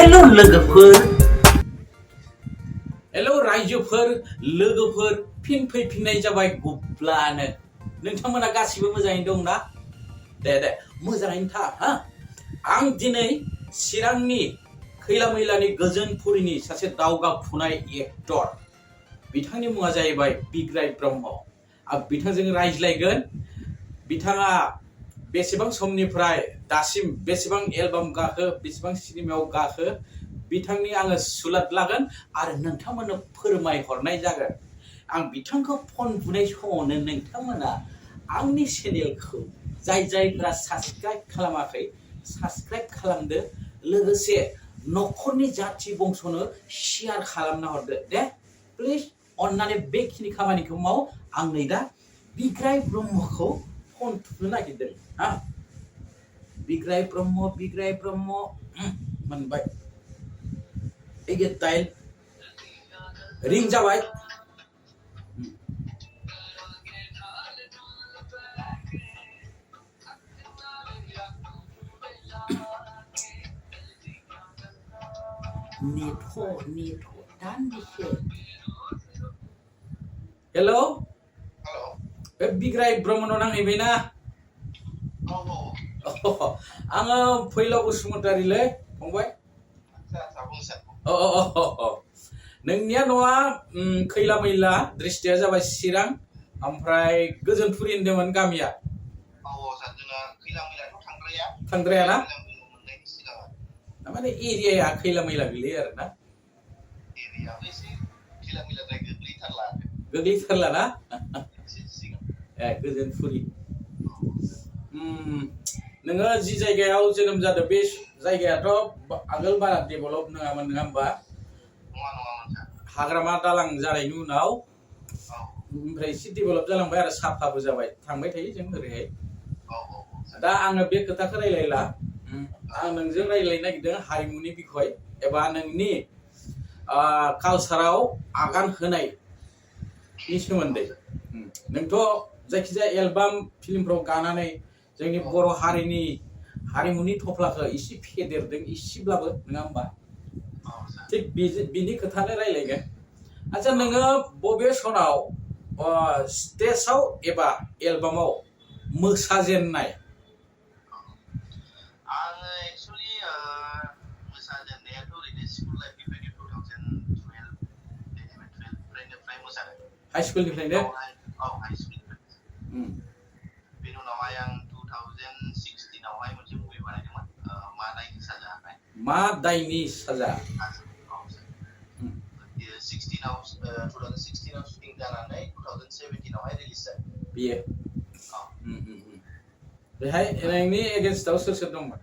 हेल' लोगोफोर हेल' रायजोफोर लोगोफोर फिन फैफिननाय जाबाय गुब्लानो नोंथांमोना गासिबो मोजाङैनो दं ना दे मोजाङैनो था हा आं दिनै चिरांनि खैला मैलानि गोजोनपुरिनि सासे दावगाफुनाय एक्टर बिथांनि मुङा जाहैबाय बिग्राय ब्रह्म आं बिथांजों रायज्लायगोन बिथाङा बेसेबां समनिफ्राय दासिम बेसेबां एलबाम गाखो बेसेबां सिनेमायाव गाखो बिथांनि आङो सुलाद लागोन आरो नोंथांमोननो फोरमायहरनाय जागोन आं बिथांखौ फन बुनाय समावनो नोंथांमोना आंनि चेनेलखौ जायफोरा साबस्क्राइब खालामाखै साबस्क्राइब खालामदो लोगोसे न'खरनि जाथि बंसनो शेयार खालामना हरदो दे प्लिज अन्नानै बेखिनि खामानिखौ माव आं नै दा बिग्राय ब्रह्मखौ फन थुनो नागिरदों हा बिग्राय ब्रह्म मोनबाय एगे टाइल रिं जाबाय नेट दान्दिसे हेल' बिग्राय ब्रह्मनाव नांहैबायना आङो फैलाव बसुमतारिलै फंबाय नोंनिया न'आ खैला मैला दृष्टिया जाबाय चिरां ओमफ्राय गोजोनपुरि होनदोंमोन गामिया थांद्राया ना माने एरियाया खैला मैला गोलैयो आरो ना गोग्लैथारला ना ए गोजोनपुरि नोङो जि जायगायाव जोनोम जादों बे जायगायाथ' आगोल बारा डेभेलप नङामोन नङा होमबा हाग्रामा दालां जानायनि उनाव ओमफ्राय एसे डेभेलप जालांबाय आरो साफाबो जाबाय थांबाय थायो जों ओरैहाय दा आङो बे खोथाखौ रायलायला आं नोंजों रायलायनो नागिरदों हारिमुनि बिखय एबा नोंनि कालसाराव आगान होनायनि सोमोन्दै नोंथ' जायखिजाया एलबाम फिल्मफ्राव गानानै जोंनि बर' हारिमुनि थफ्लाखौ एसे फेदेरदों एसेब्लाबो नङा होमबा थिग बिनि खोथानो रायलायगोन आচ্ছা नोङो बबे सनाव स्टेजआव एबा एलबामाव मोसाजेननाय आङो एक्चुअली मोसाजेननायाथ' ओरैनो स्कुल लाइफनिफ्रायनो 2012 मोसादों हाई स्कुलनिफ्रायनो औ हाई स्कुलनिफ्राय बेनि उनावहाय आं 2016 आवहाय मोनसे मुभि बानायदोंमोन मा दायनि साजा होननाय मा दायनि साजा 2016 आव शुटिं जानानै 2017 आवहाय रिलिज जादों बियो बेहाय नोंनि एगेन्स्टआव सोर दंमोन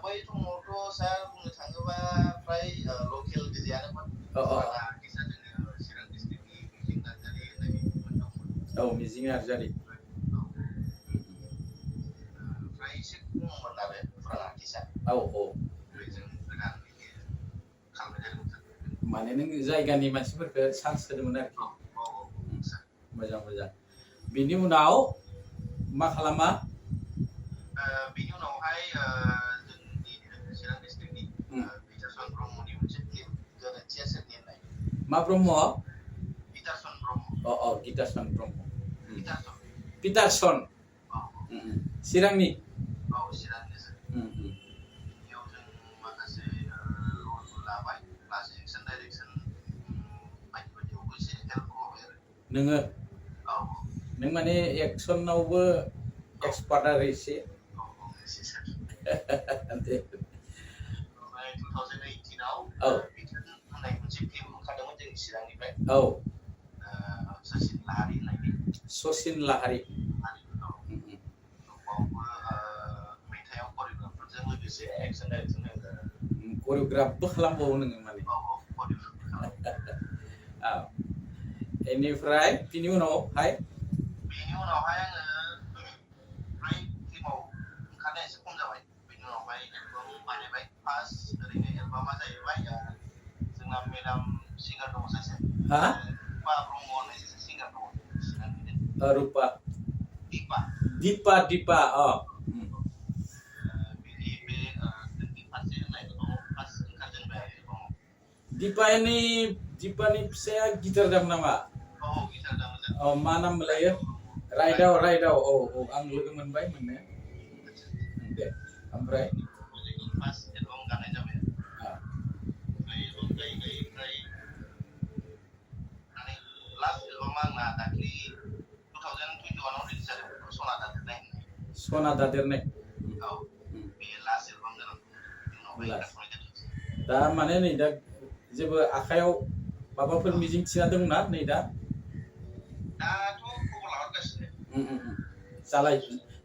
बै समावथ' सार बुंनो थाङोबा फ्राय लकेल गोजायानोमोन आर्टिस्टआ जोङो चिरां डिस्ट्रिक्टनि मिजिं नार्जारि होननाय दंमोन मिजिं नार्जारि फ्राय एसे खममोन आरो फुराना आर्टिस्टआ जों गोदान खालामनाय जादोंमोन माने नों जायगानि मानसिफोरखौ चान्स होदोंमोन आरोखि मोजां बिनि उनाव मा खालामा बिनि उनावहाय जोंनि चिरां डिस्ट्रिक्टनि बिथासन ब्रह्मनि मोनसे फिल्म गोरोन्थिया सोरनि होननाय मा ब्रह्म बिथासन ब्रह्म गितासन ब्रह्म पिटारसन चिरांनि चिरांनि बेयाव जों माखासे रलबो लाबाय प्लास एक्सन डाइरेक्सन बायदियावबो एसे हेल्प होबाय आरो नोङो नों माने एक्सनावबो एक्सपार्ट आरो एसे ओमफ्राय 2018 आव बिथोन होननाय मोनसे फिल्म ओंखारदोंमोन जोंनि चिरांनिफ्राय सचिन लाहारी बावबो मेथाइआव करिय'ग्राफारजों लोगोसे एक्सन डाइरेक्सन करिय'ग्राफबो खालामबावो नोङो माने बेनिफ्राय बिनि उनावहाय आङो फ्राय फिल्माव ओंखारनाया एसे खम जाबाय बेनि उनावहाय एलबाम बानायबाय फार्स्ट ओरैनो एलबामा जाहैबाय जोंना मेडाम सिंगार दङ सासे रुपा ब्रह्म होननाय सासे सिंगार दङ रुपा दिपा बिनि बे जोंनि फारसे दिपानि फिसाया गिटार दाम नामा? औ गिटार दामो औ मा नाम लायो? राइदाव औ आं लोगो मोनबाय मोननाया। दे ओमफ्राय फार्स्ट एलबाम गानाय जाबाय ओमफ्राय एलबाम गायै ओमफ्राय माने लास्ट एलबामा आंना दाख्लि 2021 आव रिलिज जादों सना दादेरनाय होननाय। सना दादेरनाय औ बे लास्ट एलबाम जानानै बिनि उनावहाय ओंखारथ'नाय जादों। दा माने नै दा जेबो आखायाव माबाफोर मिजिं थिना दंना नै दा? दाथ' खबर लाहरगासिनो।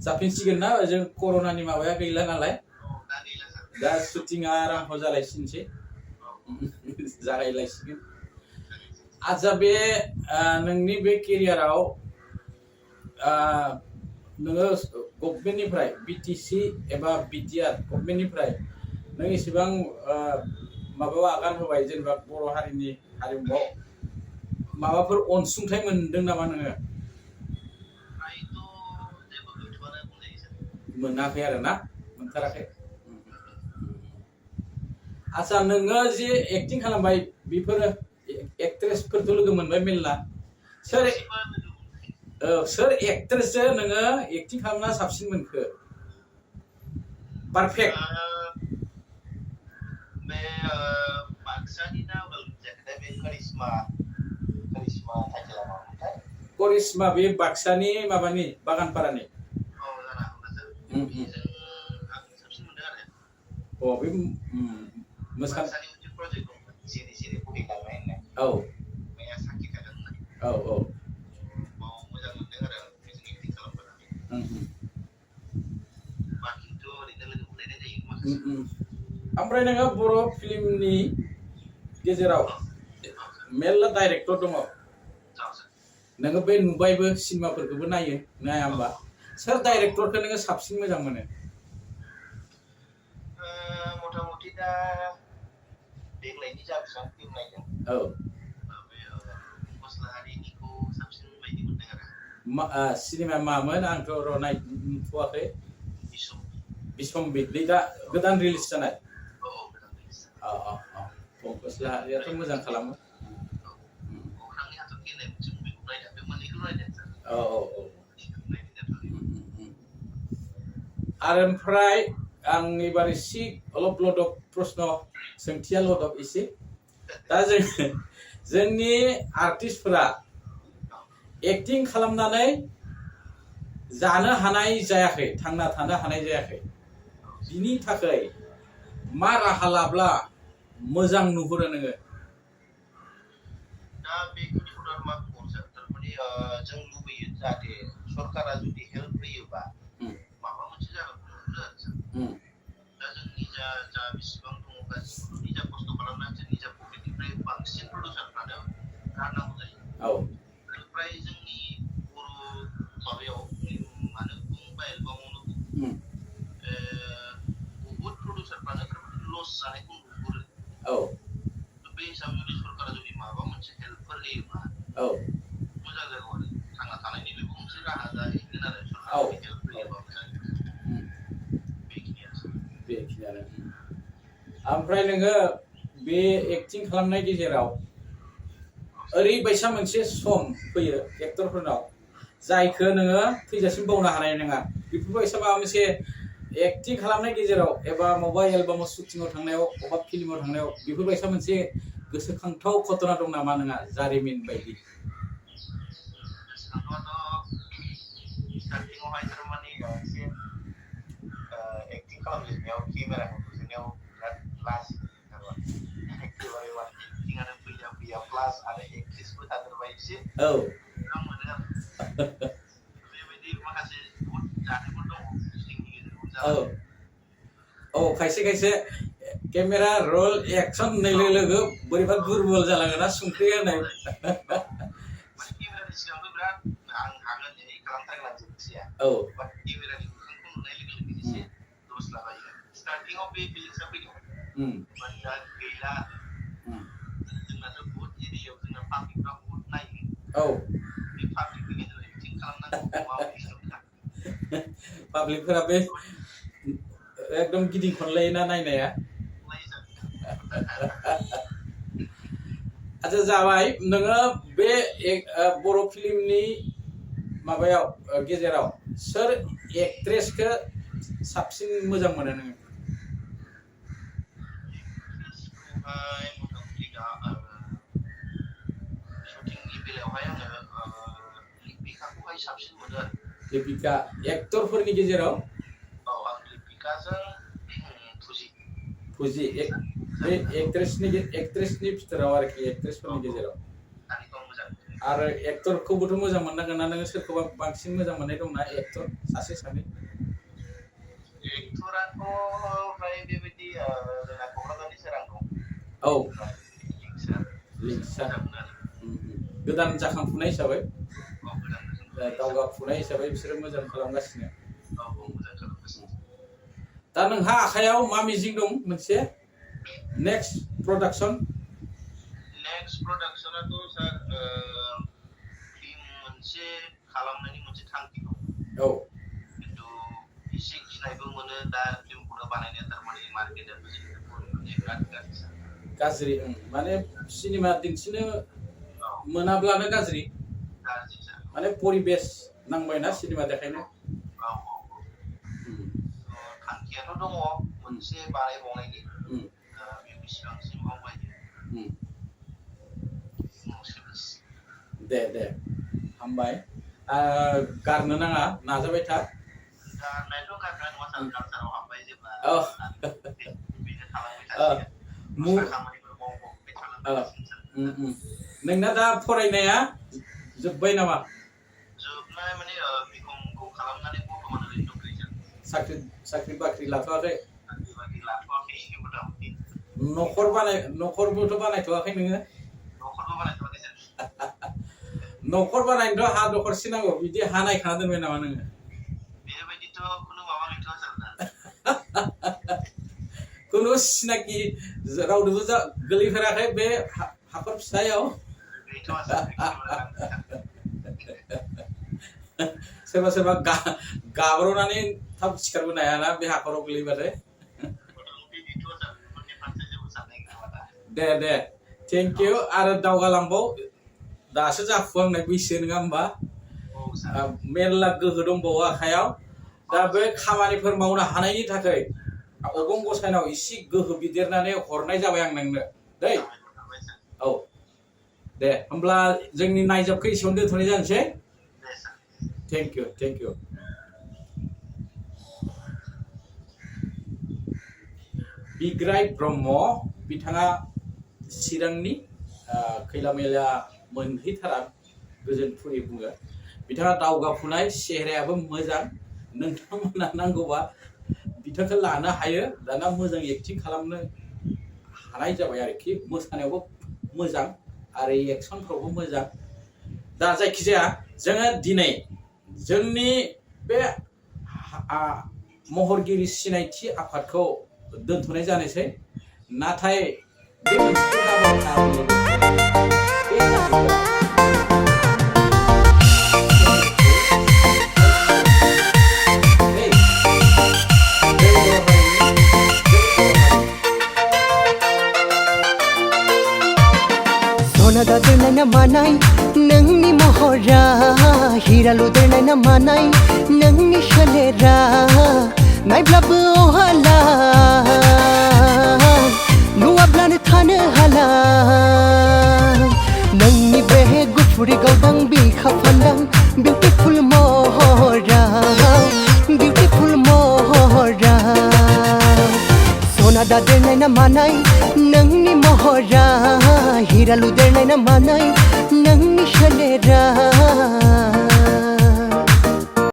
जाफिनसिगोन ना जों कर'नानि माबाया गैला नालाय। औ दा गैला सार। दा शुटिंआ आराम्भ जालायसिनसै। जागायलायसिगोन। आच्छा बे नोंनि बे केरियाराव नोङो गभर्नमेन्टनिफ्राय बिटिसि एबा बिटिआर गभर्नमेन्टनिफ्राय नों इसेबां माबायाव आगान होबाय जेनेबा बर' हारिनि हारिमुआव माबाफोर अनसुंथाइ मोनदों नामा नोङो? जेबो गैथ'आनो बुंजायो सार। मोनाखै आरो ना? मोनथाराखै? आच्छा नोङो जे एक्टिं खालामबाय बेफोरो एक्ट्रेसफोरथ' लोगो मोनबाय मेरला। सोर एक्ट्रेसजों नोङो एक्टिं खालामना साबसिन मोनखो? पारफेक्ट। बे बाक्सानि ना उदालगुरिनि बे करिश्मा टाइटेला मामोनथाय? करिश्मा बे बाक्सानि माबानि बागानपारानि। औ जानो हागौ सार। बेजों आं साबसिन मोनदों आरो। बे बाक्सानि मोनसे प्रजेक्ट दंमोन सिरि सिरि बोहैलांनाय होननाय। औ मैया साखि खादों होननाय। औ बाव मोजां मोनदों आरो बेजों एक्टिं खालामफानानै। बाखिथ' ओरैनो लोगो मोनलायनाय जायो माखासे। ओमफ्राय नोङो बर' फिल्मनि गेजेराव मेरला डाइरेक्टर दङ। नोङो बे नुबायबो सिनेमाफोरखौबो नाया होमबा? सोर डाइरेक्टरखौ नोङो साबसिन मोजां मोनो? मथा मथि दा देग्लायनि जा बेसेबां फिल्म नायदों बे मस्लाहारिनिखौ साबसिन बायदि मोनदों आरो। सिनेमाया मामोन? आंथ' नुथ'वाखै। बिसम्बि बे दा गोदान रिलिज जानाय? औ गोदान रिलिज जानाय। मस्लाहारियाथ' मोजां खालामो। अख्रांनि हाथरखि होननाय मोनसे मुभिखौ नायदों। बे मोननैखौ नायदों सार। आरो ओमफ्राय आं एबार एसे अलप लदब प्रश्न सोंथिया लदब एसे। दा जोंनि आर्टिस्टफोरा एक्टिं खालामनानै जानो हानाय जायाखै, थांना थानो हानाय जायाखै। बिनि थाखाय मा राहा लाब्ला मोजां नुहुरो नोङो? दा बेखिनिखौथ' आरो मा बुंबावनो सार। थारमाने जों लुबैयो जाहाथे सरकारा जुदि हेल्प होयोबा माबा मोनसे जागोनखौ नुहुरो आरो सार। दा जोंनि जा बेसेबां दङ गासिखौथ' निजा खस्थ' खालामनानैसो निजा पकेटनिफ्राय बांसिन प्रडिउसारफ्रानो गारनांगौ जायो। फ्राय जोंनि बर' माबायाव फिल्मानो बुं बा एलबामावनो बुं बहुद प्रडिउसारफ्रानो थारमाने लस जानायखौ नुहुरो। बे हिसाबै जुदि सरकारा जुदि माबा मोनसे हेल्पफोर होयोबा मोजां जागौ आरो। थांना थानायनि बेबो मोनसे राहा जाहैगोन आरो सरकारा जुदि हेल्प होयोबा मोजां। बेखिनियानो। ओमफ्राय नोङो बे एक्टिं खालामनाय गेजेराव ओरैबायसा मोनसे सम फैयो एक्टरफोरनाव जायखौ नोङो थैजासिम बावनो हानाय नङा। बेफोरबायसा माबा मोनसे एक्टिं खालामनाय गेजेराव एबा बबेबा एलबामाव शुटिंआव थांनायाव बबेबा फिल्माव थांनायाव बेफोरबायसा मोनसे गोसोखांथाव घटना दं नामा नोंहा जारिमिन बायदि? गोसोखांथावाथ' स्टार्टिंआवहाय थारमाने एसे एक्टिं खालामजेननायाव केमेराखौ नुजेननायाव बिराद लाजिदों थारमाने। एखेबारे माने एक्टिंआनो फैया प्लास आरो एक्ट्रेसबो थादेरबाय एसे मोनो आरो। बेबायदि माखासे बहुद जाथायफोर दङ शुटिंनि गेजेराव जानाय। खायसे केमेरा रल एक्सन होननाय लोगो लोगो बोरैबा दुरबल जालाङोना संख्रि होनाय। माने केमेरानि सिगांथ' बिराद आं हागोन दिनै खालामथारगोन आं जोबथिया। बाट केमेरानि मोखांखौ नुनाय लोगो लोगो एसे दस लागायो आरो। स्टार्टिंआव बे फिलिंसआ फैदोंमोन। बाट दा गैला आरो। जोंनाथ' बहुत एरियायाव जोंना पाब्लिकफ्रा बहुत नायो। बे पाब्लिकनि गेजेराव एक्टिं खालामनांगौ माबायदि नोंथां? पाब्लिकफोरा बे एकदम गिदिं खनलायोना नायनाया। आच्छा जाबाय नोङो बे बर' फिल्मनि माबायाव गेजेराव सोर एक्ट्रेसखौ साबसिन मोजां मोनो नोङो? मथा-मथि दा शुटिंनि बेलायावहाय आङो लिपिकाखौहाय साबसिन मोनो आरो। लिपिका एक्टरफोरनि गेजेराव? औ आं लिपिकाजों फुजि बे एक्ट्रेसनि भितराव आरोखि एक्ट्रेसफोरनि गेजेराव आरो एक्टरखौबोथ' मोजां मोननांगोन ना नोङो सोरखौबा बांसिन मोजां मोननाय दंना एक्टर सासे सानै? एक्टराथ' फ्राय बेबायदि जोंना क'क्राझारनि सोरां दं। औ लिंसार गोदान जाखांफुनाय हिसाबै गोदान दावगाफुनाय हिसाबै बिसोरो मोजां खालामगासिनो। मोजां खालामगासिनो। दा नोंहा आखायाव मा मिजिं दं मोनसे नेक्स्ट प्रडाक्सन? नेक्स्ट प्रडाक्सनाथ' सार फिल्म मोनसे खालामनायनि मोनसे थांखि दं। औ खिन्थु एसे गिनायबो मोनो दा फिल्मखौनो बानायनो थारमाने मार्केटआबो बिराद गाज्रि सार। गाज्रि माने सिनेमा दिन्थिनो मोनाब्लानो गाज्रि माने परिबेस नांबायना सिनेमा देखायनो। थांखियाथ' दङ मोनसे बानायबावनायनि बे बेसेबांसिम आवगायो दे हामबाय गारनो नाङा नाजाबाय था। गारनायथ' गारनाय नङा सार कालसाराव हाबबाय जेब्ला बेनो थालांबाय थासिगोन खामानिफोर मावबाय थालांगासिनो। नोंना दा फरायनाया जोब्बाय नामा? जोबनाय माने बिकमखौ खालामनानै बर्थमान ओरैनो दंथ'यो सार। साख्रि बाख्रि लाथ'वाखै? साख्रि बाख्रि लाथ'वाखै मथा-मथि। न'खरबोथ' बानायथ'वाखै नोङो? न'खरबो बानायथ'वाखै सार। न'खर बानायनोथ' हा दखरसे नांगौ बिदि हा नायखाना दोनबाय नामा नोङो? बेबायदिथ' खुनु माबा गैथ'आ सार दा। खुनु सिनाखि रावनोबो गोलैफेराखै बे हाखर फिसायाव? गैथ'आ सार। सोरबा गाब्र'नानै थाब सिखारबोनो हायाना बे हाखराव गोलैबाथाय। दे थेंक इउ आरो दावगालांबाव दासो जाफुहांनाय बैसो नङा होमबा? मेरला गोहो दंबावो आखायाव दा बे खामानिफोर मावनो हानायनि थाखाय अबं गसाइनाव एसे गोहो बिदेरनानै हरनाय जाबाय आं नोंनो दै। औ दे होमब्ला जोंनि नायजाबखौ एसेयावनो दोनथ'नाय जानोसै। Thank you. बिग्राय ब्रह्म बिथाङा चिरांनि खैला मैला मोनहैथारा गोजोनपुरि बुङो। बिथाङा दावगाफुनाय सेहेरायाबो मोजां। नोंथांमोना नांगौबा बिथांखौ लानो हायो दाना मोजां एक्टिं खालामनो हानाय जाबाय आरोखि मोसानायावबो मोजां आरो एक्सनफ्रावबो मोजां। दा जायखिजाया जोङो दिनै जोंनि बे महरगिरि सिनायथि आफादखौ दोनथ'नाय जानोसै। नाथाय बे मोनसेखौ दाबावनो सना दोननाय ना मानाय नोंनि महरा हिरा लुदेरनाय ना मानाय नोंनि सोलेरा नायब्लाबो अहाला नुवाब्लानो थानो हाला नोंनि बे गुफुर गावदां बिखा फान्दां बिउटिफुल महरा बिउटिफुल महरा सना दादेरनाय ना मानाय नोंनि महरा हिरा लुदेरनाय ना मानाय नोंनि सोलेरा